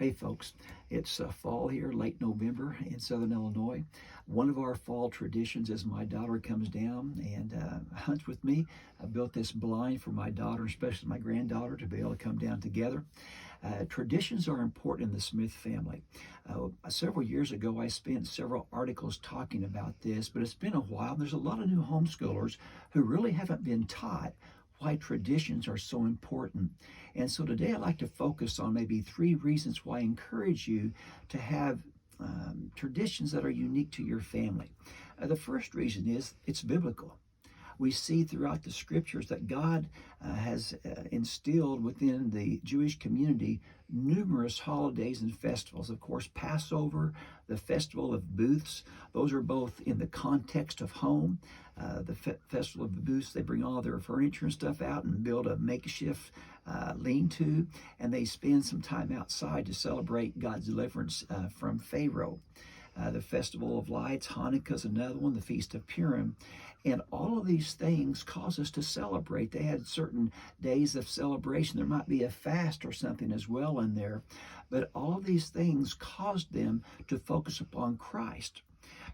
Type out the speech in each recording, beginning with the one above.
Hey folks, it's fall here, late November in Southern Illinois. One of our fall traditions is my daughter comes down and hunts with me. I built this blind for my daughter, especially my granddaughter, to be able to come down together. Traditions are important in the Smith family. Several years ago, I spent several articles talking about this, but it's been a while. There's a lot of new homeschoolers who really haven't been taught why traditions are so important. And so today I'd like to focus on maybe 3 reasons why I encourage you to have traditions that are unique to your family. The first reason is it's biblical. We see throughout the scriptures that God has instilled within the Jewish community numerous holidays and festivals. Of course, Passover, the Festival of Booths, those are both in the context of home. The Festival of Booths, they bring all their furniture and stuff out and build a makeshift lean-to, and they spend some time outside to celebrate God's deliverance from Pharaoh. The Festival of Lights, Hanukkah is another one, the Feast of Purim. And all of these things cause us to celebrate. They had certain days of celebration. There might be a fast or something as well in there. But all of these things caused them to focus upon Christ.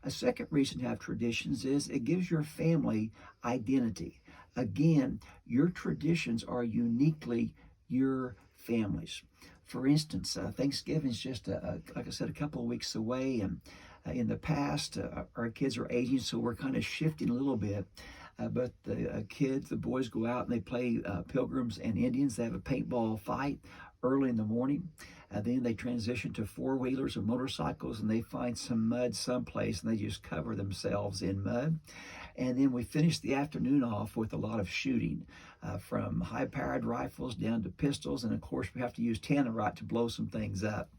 A second reason to have traditions is it gives your family identity. Again, your traditions are uniquely your family's. For instance, Thanksgiving is just, like I said, a couple of weeks away, and in the past, our kids are aging, so we're kind of shifting a little bit. But the kids, the boys go out and they play Pilgrims and Indians. They have a paintball fight early in the morning. Then they transition to four-wheelers and motorcycles, and they find some mud someplace, and they just cover themselves in mud. And then we finish the afternoon off with a lot of shooting, from high-powered rifles down to pistols. And of course, we have to use tannerite to blow some things up.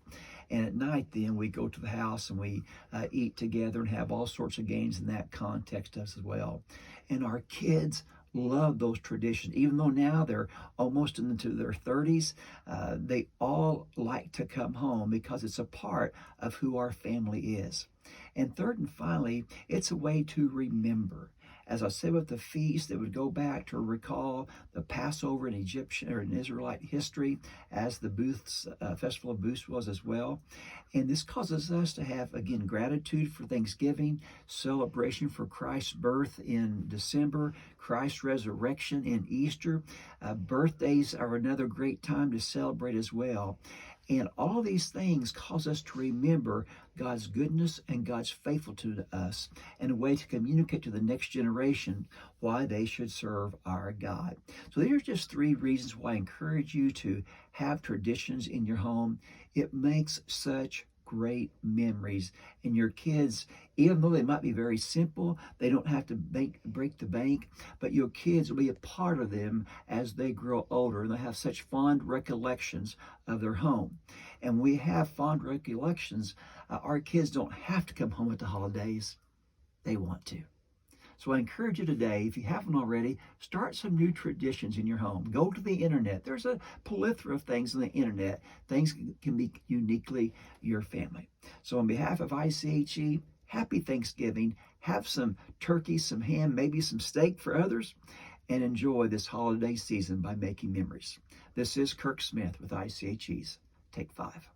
And at night, then, we go to the house and we eat together and have all sorts of games in that context as well. And our kids love those traditions. Even though now they're almost into their 30s, they all like to come home because it's a part of who our family is. And third and finally, it's a way to remember. As I said with the feast, it would go back to recall the Passover in Egyptian or in Israelite history, as the Festival of Booths was as well. And this causes us to have, again, gratitude for Thanksgiving, celebration for Christ's birth in December, Christ's resurrection in Easter. Birthdays are another great time to celebrate as well. And all these things cause us to remember God's goodness and God's faithfulness to us, and a way to communicate to the next generation why they should serve our God. So these are just 3 reasons why I encourage you to have traditions in your home. It makes such great memories. And your kids, even though they might be very simple, they don't have to break the bank, but your kids will be a part of them as they grow older, and they have such fond recollections of their home. And we have fond recollections. Our kids don't have to come home at the holidays. They want to. So I encourage you today, if you haven't already, start some new traditions in your home. Go to the internet. There's a plethora of things on the internet. Things can be uniquely your family. So on behalf of ICHE, happy Thanksgiving. Have some turkey, some ham, maybe some steak for others, and enjoy this holiday season by making memories. This is Kirk Smith with ICHE's Take 5.